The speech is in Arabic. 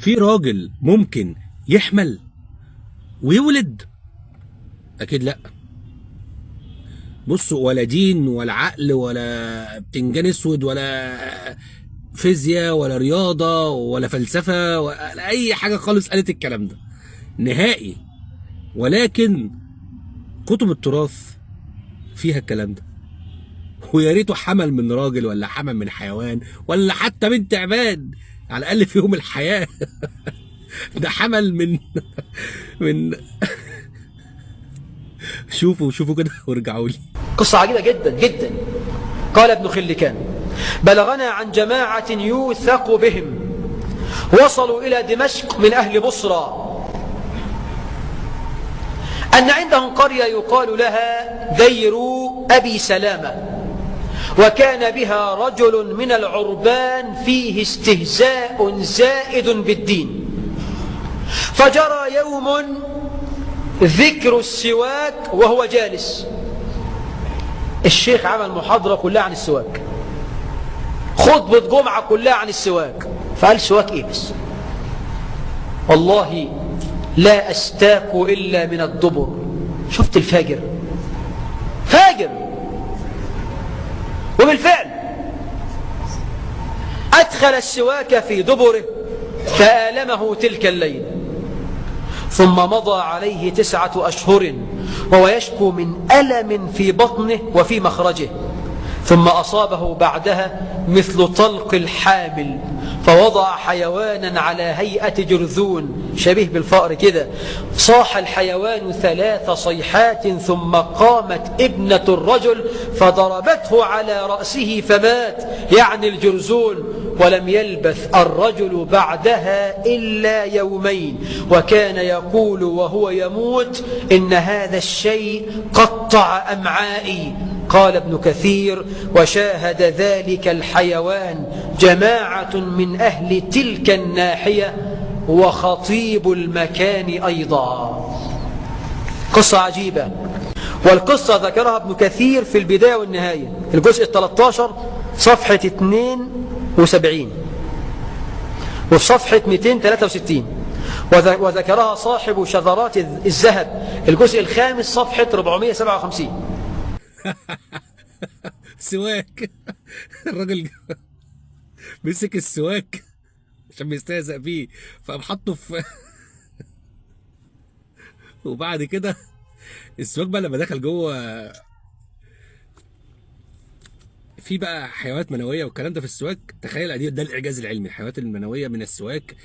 في راجل ممكن يحمل ويولد؟ اكيد لا. بصوا، ولا دين ولا عقل ولا بتنجان اسود ولا فيزياء ولا رياضه ولا فلسفه ولا اي حاجه خالص قالت الكلام ده نهائي. ولكن كتب التراث فيها الكلام ده، ويا ريته حمل من راجل ولا حمل من حيوان ولا حتى من تعبان، على الاقل فيهم الحياه. ده حمل من شوفوا كده وارجعوا لي. قصة عجيبة جدا جدا. قال ابن خلكان: بلغنا عن جماعة يوثق بهم وصلوا إلى دمشق من أهل بصرى أن عندهم قرية يقال لها دير أبي سلامة، وكان بها رجل من العربان فيه استهزاء زائد بالدين. فجرى يوم ذكر السواك وهو جالس. الشيخ عمل محاضرة كلها عن السواك، خطبة جمعة كلها عن السواك. فقال: سواك ايه بس؟ والله لا أستاك إلا من الدبر. شفت الفاجر؟ فاجر. وبالفعل أدخل السواك في دبره فآلمه تلك الليلة، ثم مضى عليه 9 أشهر وهو يشكو من ألم في بطنه وفي مخرجه، ثم أصابه بعدها مثل طلق الحامل، فوضع حيوانا على هيئة جرذون شبيه بالفأر كده. صاح الحيوان 3 صيحات، ثم قامت ابنة الرجل فضربته على رأسه فمات، يعني الجرذون. ولم يلبث الرجل بعدها إلا يومين، وكان يقول وهو يموت: إن هذا الشيء قطع أمعائي. قال ابن كثير: وشاهد ذلك الحيوان جماعة من أهل تلك الناحية وخطيب المكان أيضا. قصة عجيبة، والقصة ذكرها ابن كثير في البداية والنهاية، الجزء 13 صفحة 72 وفي صفحة 263، وذكرها صاحب شذرات الذهب الجزء 5 صفحة 457. سواك. الراجل مسك السواك عشان بيستهزأ بيه، فقام حطه في وبعد كده السواك بقى لما دخل جوه في بقى حيوانات منويه والكلام ده في السواك. تخيل ده الاعجاز العلمي، الحيوانات المنويه من السواك.